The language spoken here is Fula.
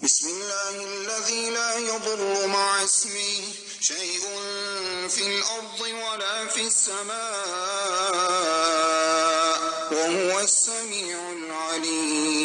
بسم الله الذي لا يضر مع اسمه شيء في الأرض ولا في السماء وهو السميع العليم.